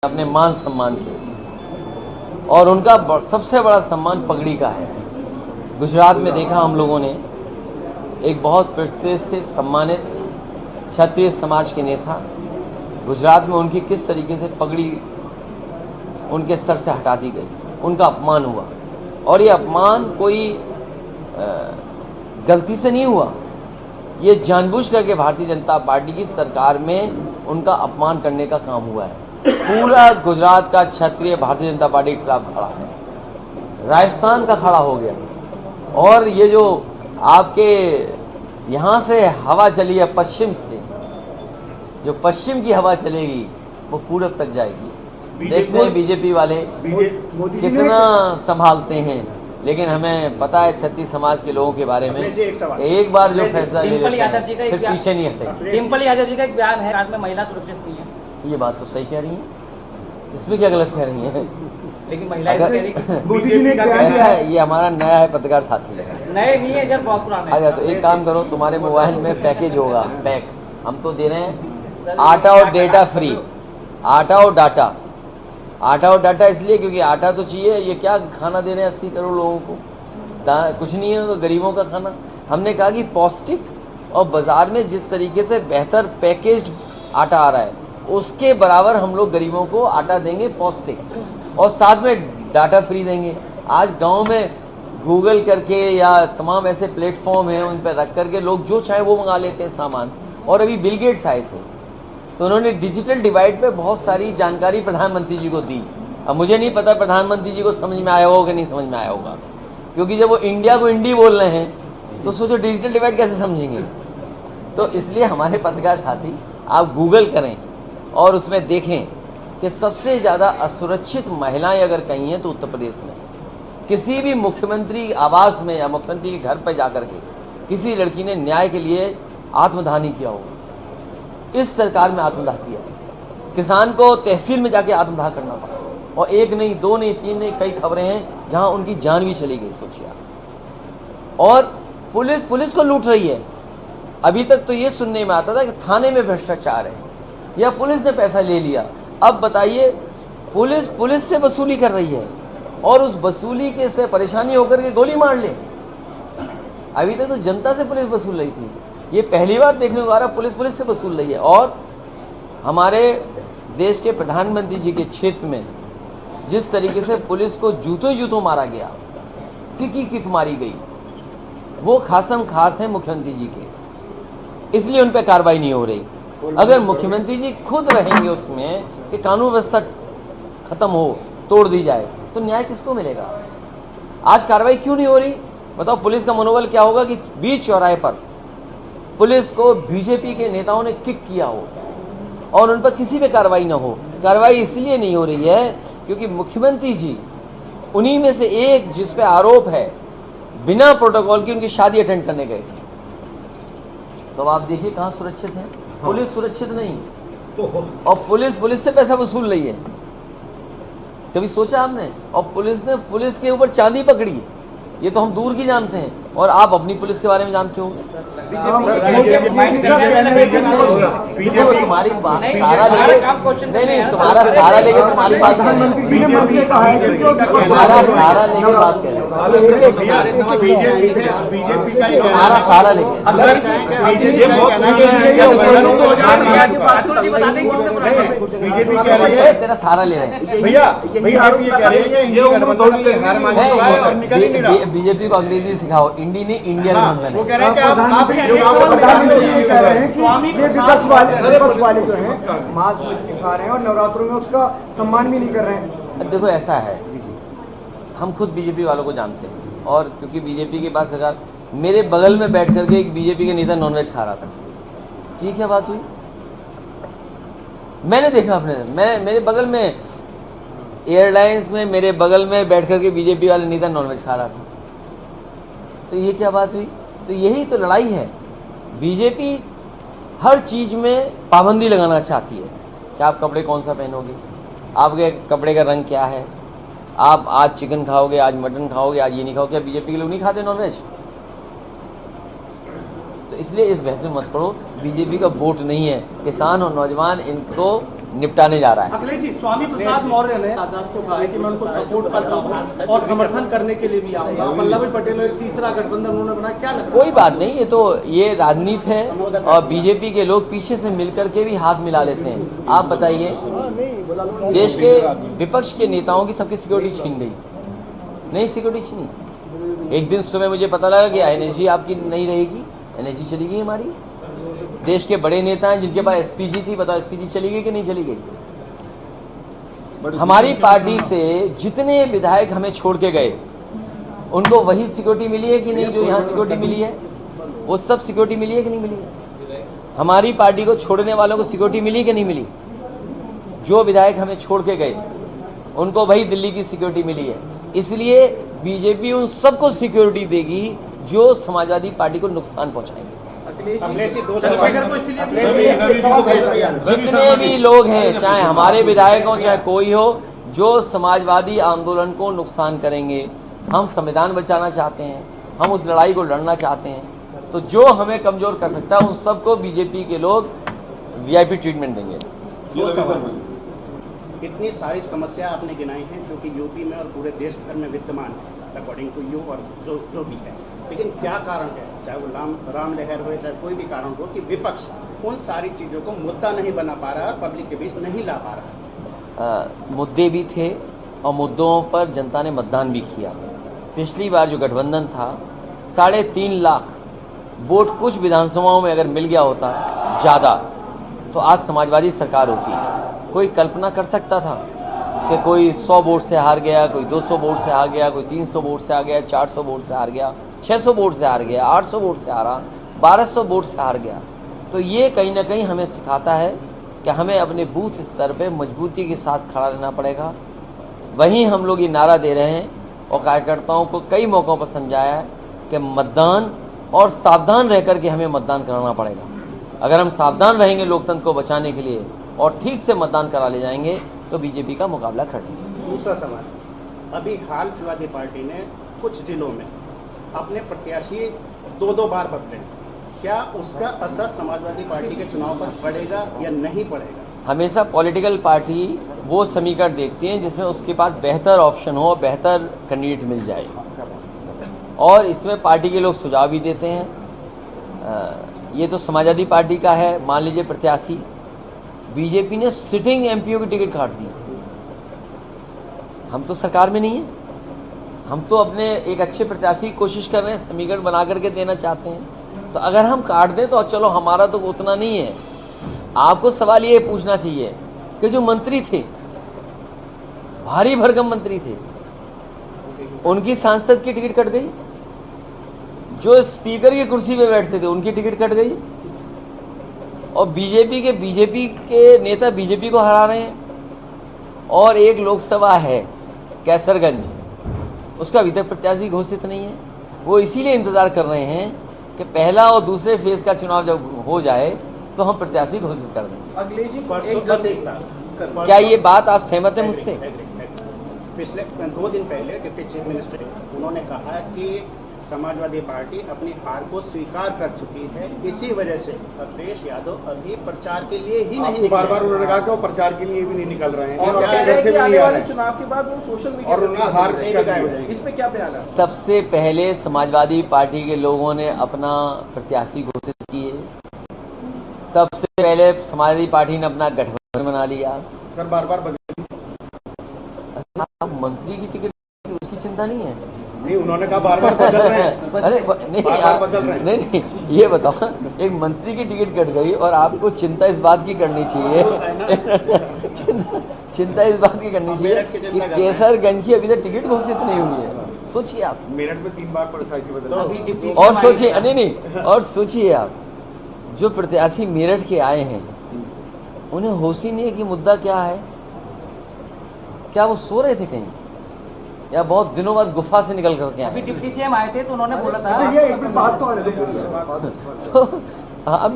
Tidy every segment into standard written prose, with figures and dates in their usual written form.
अपने मान सम्मान के, और उनका सबसे बड़ा सम्मान पगड़ी का है। गुजरात में देखा हम लोगों ने, एक बहुत प्रतिष्ठित सम्मानित क्षत्रिय समाज के नेता, गुजरात में उनकी किस तरीके से पगड़ी उनके सर से हटा दी गई, उनका अपमान हुआ। और ये अपमान कोई गलती से नहीं हुआ, ये जानबूझ करके भारतीय जनता पार्टी की सरकार में उनका अपमान करने का काम हुआ है। पूरा गुजरात का क्षत्रिय भारतीय जनता पार्टी के खिलाफ खड़ा है, राजस्थान का खड़ा हो गया। और ये जो आपके यहाँ से हवा चली है पश्चिम से, जो पश्चिम की हवा चलेगी वो पूरब तक जाएगी। देखते हैं बीजेपी वाले कितना संभालते हैं, लेकिन हमें पता है क्षत्रिय समाज के लोगों के बारे में, एक बार जो फैसला ले लेते हैं फिर पीछे नहीं हटेंगे। डिम्पल यादव जी का एक बयान है, राज्य में महिला सुरक्षित नहीं है। ये बात तो सही कह रही है, इसमें क्या गलत कह रही है? लेकिन महिलाएं ऐसा है, ये हमारा नया है पत्रकार साथी है, नए नहीं है जब बहुत पुराना है। तो एक काम करो, तुम्हारे मोबाइल में पैकेज होगा, पैक हम तो दे रहे हैं, आटा और डेटा फ्री, आटा और डाटा। आटा और डाटा इसलिए क्योंकि आटा तो चाहिए, ये क्या खाना दे रहे हैं 80 करोड़ लोगों को, कुछ नहीं है तो गरीबों का खाना। हमने कहा कि पौष्टिक और बाजार में जिस तरीके से बेहतर पैकेज्ड आटा आ रहा है उसके बराबर हम लोग गरीबों को आटा देंगे पौष्टिक, और साथ में डाटा फ्री देंगे। आज गांव में गूगल करके या तमाम ऐसे प्लेटफॉर्म हैं, उन पर रख करके लोग जो चाहे वो मंगा लेते हैं सामान। और अभी बिल गेट्स आए थे तो उन्होंने डिजिटल डिवाइड पे बहुत सारी जानकारी प्रधानमंत्री जी को दी। अब मुझे नहीं पता प्रधानमंत्री जी को समझ में आया होगा कि नहीं समझ में आया होगा, क्योंकि जब वो इंडिया को इंडी बोल रहे हैं तो सोचो डिजिटल डिवाइड कैसे समझेंगे। तो इसलिए हमारे पत्रकार साथी आप गूगल करें और उसमें देखें कि सबसे ज़्यादा असुरक्षित महिलाएं अगर कहीं हैं तो उत्तर प्रदेश में। किसी भी मुख्यमंत्री आवास में या मुख्यमंत्री के घर पर जाकर के किसी लड़की ने न्याय के लिए आत्मदाह नहीं किया होगा। इस सरकार में आत्मदाह किया, किसान को तहसील में जाके आत्मदाह करना पड़ा, और एक नहीं, दो नहीं, तीन नहीं, कई खबरें हैं जहां उनकी जान भी चली गई, सोचिए आप। और पुलिस को लूट रही है। अभी तक तो ये सुनने में आता था कि थाने में भ्रष्टाचार है या पुलिस ने पैसा ले लिया। अब बताइए, पुलिस से वसूली कर रही है और उस वसूली के से परेशानी होकर के गोली मार ले। अभी तक तो जनता से पुलिस वसूल रही थी, ये पहली बार देखने को आ रहा पुलिस से वसूल रही है। और हमारे देश के प्रधानमंत्री जी के क्षेत्र में जिस तरीके से पुलिस को जूतों मारा गया, किक मारी गई, वो खासम खास है मुख्यमंत्री जी के, इसलिए उन पर कार्रवाई नहीं हो रही। अगर मुख्यमंत्री जी खुद रहेंगे उसमें कि कानून व्यवस्था खत्म हो, तोड़ दी जाए, तो न्याय किसको मिलेगा? आज कार्रवाई क्यों नहीं हो रही बताओ? पुलिस का मनोबल क्या होगा कि बीच चौराहे पर पुलिस को बीजेपी के नेताओं ने किक किया हो और उन पर किसी पे कार्रवाई ना हो। कार्रवाई इसलिए नहीं हो रही है क्योंकि मुख्यमंत्री जी उन्हीं में से एक जिस पे आरोप है बिना प्रोटोकॉल की उनकी शादी अटेंड करने गए थे। तो आप देखिए कहाँ सुरक्षित है, पुलिस सुरक्षित नहीं, और पुलिस से पैसा वसूल रही है। कभी सोचा आपने? और पुलिस के ऊपर चांदी पकड़ी, ये तो हम दूर की जानते हैं, और आप अपनी पुलिस के बारे में जानते होंगे। तुम्हारी बात सारा लेके नहीं, तुम्हारा सारा लेके तुम्हारी बात तुम्हारा सारा लेके बात करें, तुम्हारा सारा लेके तेरा सारा ले रहे हैं भैया। बीजेपी को अंग्रेजी सिखाओ, इंडी ने इंडियन बंधन है। विपक्ष वाले जो हैं मास्क दिखा रहे हैं और नवरात्रों में उसका सम्मान भी नहीं कर रहे हैं। देखो ऐसा है, हम खुद बीजेपी वालों को जानते हैं, और क्योंकि बीजेपी के पास अगर मेरे बगल में बैठ करके एक बीजेपी के नेता नॉनवेज खा रहा था, ये क्या बात हुई? मैंने देखा अपने, मेरे बगल में एयरलाइंस में मेरे बगल में बैठ करके बीजेपी वाले नेता नॉनवेज खा रहा था, तो ये क्या बात हुई? तो यही तो लड़ाई है। बीजेपी हर चीज में पाबंदी लगाना चाहती है कि आप कपड़े कौन सा पहनोगे, आपके कपड़े का रंग क्या है, आप आज चिकन खाओगे, आज मटन खाओगे, आज ये नहीं खाओगे। क्या बीजेपी के लोग नहीं खाते नॉनवेज? तो इसलिए इस बहस में मत पड़ो, बीजेपी का वोट नहीं है। किसान और नौजवान इनको निपटाने जा रहा है। अखिलेश जी, स्वामी प्रसाद मौर्य ने आजाद को कहा है कि मैं उनको सपोर्ट करता हूँ और समर्थन करने के लिए भी आऊंगा। वल्लभ भाई पटेल एक तीसरा गठबंधन उन्होंने बनाया, क्या लगता है? कोई बात नहीं, ये राजनीति है और बीजेपी के लोग पीछे से मिलकर के भी हाथ मिला लेते हैं। आप बताइए, देश के विपक्ष के नेताओं की सबकी सिक्योरिटी छीन गई, नहीं सिक्योरिटी छीनी। एक दिन सुबह मुझे पता लगा कि एनएसजी आपकी नहीं रहेगी, एनएसजी चली गई हमारी। देश के बड़े नेता हैं जिनके पास एसपीजी थी, बताओ एसपीजी चली गई कि नहीं चली गई? हमारी पार्टी से जितने विधायक हमें छोड़ के गए उनको वही सिक्योरिटी मिली है कि नहीं जो यहाँ सिक्योरिटी मिली है? वो सब सिक्योरिटी मिली है कि नहीं मिली है? हमारी पार्टी को छोड़ने वालों को सिक्योरिटी मिली कि नहीं मिली? जो विधायक हमें छोड़ के गए उनको वही दिल्ली की सिक्योरिटी मिली है। इसलिए बीजेपी उन सबको सिक्योरिटी देगी जो समाजवादी पार्टी को नुकसान पहुंचाएंगे। जितने भी लोग हैं, चाहे हमारे विधायक हो चाहे कोई हो, जो समाजवादी आंदोलन को नुकसान करेंगे, हम संविधान बचाना चाहते हैं, हम उस लड़ाई को लड़ना चाहते हैं, तो जो हमें कमजोर कर सकता है उन सबको बीजेपी के लोग वीआईपी ट्रीटमेंट देंगे। इतनी सारी समस्या आपने गिनाई हैं जो कि यूपी में और पूरे देश भर में विद्यमान है अकॉर्डिंग टू यू, और जो भी है, लेकिन क्या कारण है, चाहे वो राम लहर हो चाहे कोई भी कारण हो, कि विपक्ष उन सारी चीज़ों को मुद्दा नहीं बना पा रहा, पब्लिक के बीच नहीं ला पा रहा? मुद्दे भी थे और मुद्दों पर जनता ने मतदान भी किया। पिछली बार जो गठबंधन था, 3.5 लाख वोट कुछ विधानसभाओं में अगर मिल गया होता ज़्यादा, तो आज समाजवादी सरकार होती। कोई कल्पना कर सकता था कि कोई 100 वोट से हार गया, कोई 200 वोट से हार गया, कोई 300 वोट से हार गया, 400 वोट से हार गया, 600 वोट से हार गया, 800 वोट से हारा, 1200 वोट से हार गया? तो ये कहीं ना कहीं हमें सिखाता है कि हमें अपने बूथ स्तर पे मजबूती के साथ खड़ा रहना पड़ेगा। वहीं हम लोग ये नारा दे रहे हैं और कार्यकर्ताओं को कई मौक़ों पर समझाया है कि मतदान और सावधान रह कर के हमें मतदान कराना पड़ेगा। अगर हम सावधान रहेंगे लोकतंत्र को बचाने के लिए और ठीक से मतदान करा ले जाएंगे तो बीजेपी का मुकाबला कर लेंगे। दूसरा सवाल, अभी हाल समाजवादी पार्टी ने कुछ जिलों में अपने प्रत्याशी 2-2 बार बदले, क्या उसका असर समाजवादी पार्टी के चुनाव पर पड़ेगा या नहीं पड़ेगा? हमेशा पॉलिटिकल पार्टी वो समीकरण देखती हैं जिसमें उसके पास बेहतर ऑप्शन हो, बेहतर कैंडिडेट मिल जाए, और इसमें पार्टी के लोग सुझाव भी देते हैं। ये तो समाजवादी पार्टी का है। मान लीजिए प्रत्याशी, बीजेपी ने सिटिंग एमपीओ की टिकट काट दी। हम तो सरकार में नहीं है, हम तो अपने एक अच्छे प्रत्याशी की कोशिश कर रहे हैं, समीकरण बना करके देना चाहते हैं। तो अगर हम काट दें तो चलो, हमारा तो उतना नहीं है। आपको सवाल ये पूछना चाहिए कि जो मंत्री थे, भारी भरकम मंत्री थे, उनकी सांसद की टिकट कट गई। जो स्पीकर की कुर्सी पे बैठते थे उनकी टिकट कट गई। और बीजेपी के नेता बीजेपी को हरा रहे हैं। और एक लोकसभा है कैसरगंज, उसका अभी तक प्रत्याशी घोषित नहीं है। वो इसीलिए इंतजार कर रहे हैं कि पहला और दूसरे फेज का चुनाव जब हो जाए तो हम प्रत्याशी घोषित कर देंगे। अखिलेश जी, क्या ये बात आप सहमत हैं मुझसे? पिछले 2 दिन पहले डिप्टी चीफ मिनिस्टर उन्होंने कहा कि समाजवादी पार्टी अपनी हार को स्वीकार कर चुकी है, इसी वजह से अखिलेश यादव अभी प्रचार के लिए ही नहीं, बार-बार उन्होंने कहा कि वो प्रचार के लिए भी नहीं निकल रहे हैं और और क्या है कि आने वाले चुनाव के बाद वो सोशल मीडिया और उनका हार से इस पे क्या बयान है? सबसे पहले समाजवादी पार्टी के लोगों ने अपना प्रत्याशी घोषित किए। सबसे पहले समाजवादी पार्टी ने अपना गठबंधन बना लिया। सर बार-बार मंत्री की टिकट उसकी चिंता नहीं है। नहीं, उन्होंने कहा बार-बार बदल रहे हैं। अरे नहीं, बार-बार बदल रहे हैं। नहीं, ये बताओ, एक मंत्री की टिकट कट गई और आपको चिंता इस बात की करनी चाहिए चिंता इस बात की करनी चाहिए कि केसरगंज की अभी तक टिकट घोषित नहीं हुई है। सोचिए आप, मेरठ में 3 बार प्रत्याशी बदल। और सोचिए, नहीं, और सोचिए आप, जो प्रत्याशी मेरठ के आए हैं उन्हें होश ही नहीं है कि मुद्दा क्या है। क्या वो सो रहे थे कहीं, या बहुत दिनों बाद गुफा से निकल करके आए? अभी डिप्टी सीएम आए थे तो उन्होंने बोला था ये एक बात तो है। तो आप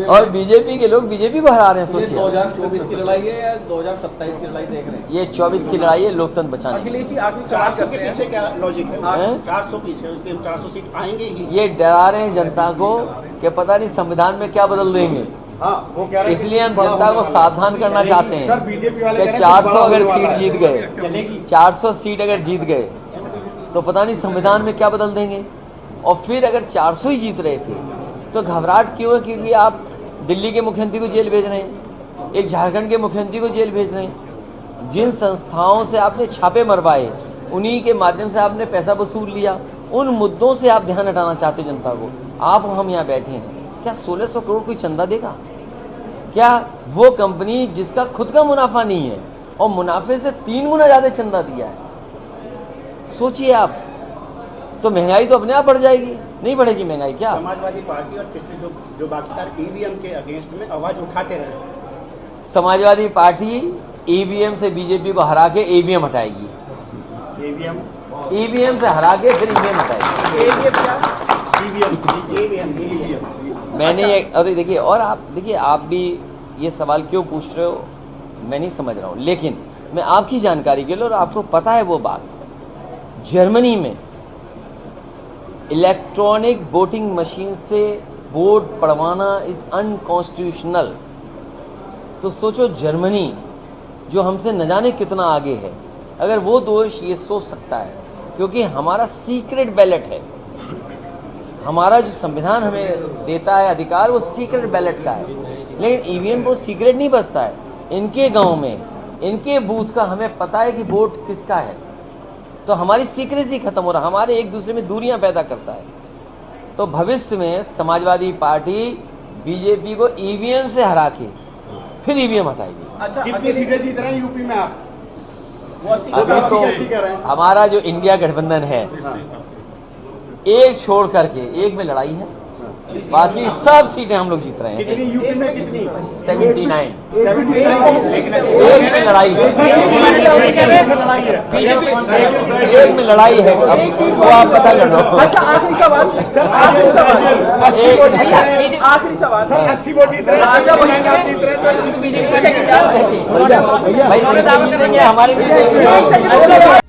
और बीजेपी के लोग बीजेपी को हरा रहे हैं। सोचिए, 2024 की लड़ाई है या 2027 की लड़ाई देख रहे हैं? ये 24 की लड़ाई है लोकतंत्र बचाने की। अखिलेश जी, आखिरी सवाल 400 करते के हैं। पीछे क्या लॉजिक है? हैं? 400 पीछे, उसके 400 सीट आएंगे ही। ये डरा रहे हैं जनता को कि पता नहीं संविधान में क्या बदल देंगे। हाँ, वो कह रहे हैं इसलिए हम बड़ा जनता होने को वाला है। सावधान करना चाहते सर, हैं बीजेपी वाले कि कह रहे हैं 400 बड़ा अगर होने सीट वाला जीत है। गए, 400 सीट अगर जीत गए तो पता नहीं संविधान में क्या बदल देंगे। और फिर अगर 400 ही जीत रहे थे तो घबराहट क्यों है? क्योंकि आप दिल्ली के मुख्यमंत्री को जेल भेज रहे हैं, एक झारखंड के मुख्यमंत्री को जेल भेज रहे हैं। जिन संस्थाओं से आपने छापे मरवाए, उन्हीं के माध्यम से आपने पैसा वसूल लिया, उन मुद्दों से आप ध्यान हटाना चाहते जनता को। आप हम यहाँ बैठे हैं, क्या 1600 करोड़ कोई चंदा देगा? क्या वो कंपनी जिसका खुद का मुनाफा नहीं है और मुनाफे से 3 गुना ज्यादा चंदा दिया है, सोचिए आप, तो महंगाई तो अपने आप बढ़ जाएगी। नहीं बढ़ेगी महंगाई क्या? समाजवादी पार्टी और पिछले जो बाकी सारे ईवीएम के अगेंस्ट में आवाज उठाते रहे। समाजवादी पार्टी ईवीएम से बीजेपी को हरा के ईवीएम हटाएगी, ईवीएम से हरा के फिर ईवीएम हटाएगी। मैंने ये, अरे देखिए, और आप देखिए, आप भी ये सवाल क्यों पूछ रहे हो मैं नहीं समझ रहा हूँ, लेकिन मैं आपकी जानकारी के लिए, और आपको पता है वो बात, जर्मनी में इलेक्ट्रॉनिक वोटिंग मशीन से वोट पड़वाना इज अनकॉन्स्टिट्यूशनल। तो सोचो, जर्मनी जो हमसे न जाने कितना आगे है, अगर वो दोष ये सोच सकता है, क्योंकि हमारा सीक्रेट बैलेट है, हमारा जो संविधान हमें देता है अधिकार, वो सीक्रेट बैलेट का है। लेकिन ईवीएम वो सीक्रेट नहीं बचता है, इनके गांव में, इनके बूथ का हमें पता है कि वोट किसका है। तो हमारी सीक्रेसी खत्म हो रहा, हमारे एक दूसरे में दूरियां पैदा करता है। तो भविष्य में समाजवादी पार्टी बीजेपी को ईवीएम से हरा के फिर ईवीएम हटाएगी। अच्छा, कितनी सीटें जीत रहे हैं यूपी में आप? अभी तो हमारा जो इंडिया गठबंधन है, एक छोड़ करके एक में लड़ाई है, बाकी सब सीटें हम लोग जीत रहे हैं। कितनी यूपी में कितनी? 79 79 एक में लड़ाई है, एक में लड़ाई है, अब वो आप पता कर लो। अच्छा, आखिरी सवाल, आखिरी सवाल। सर 80 वोट जीत रहे हैं, भाई जीतेंगे, हमारे जीतेंगे।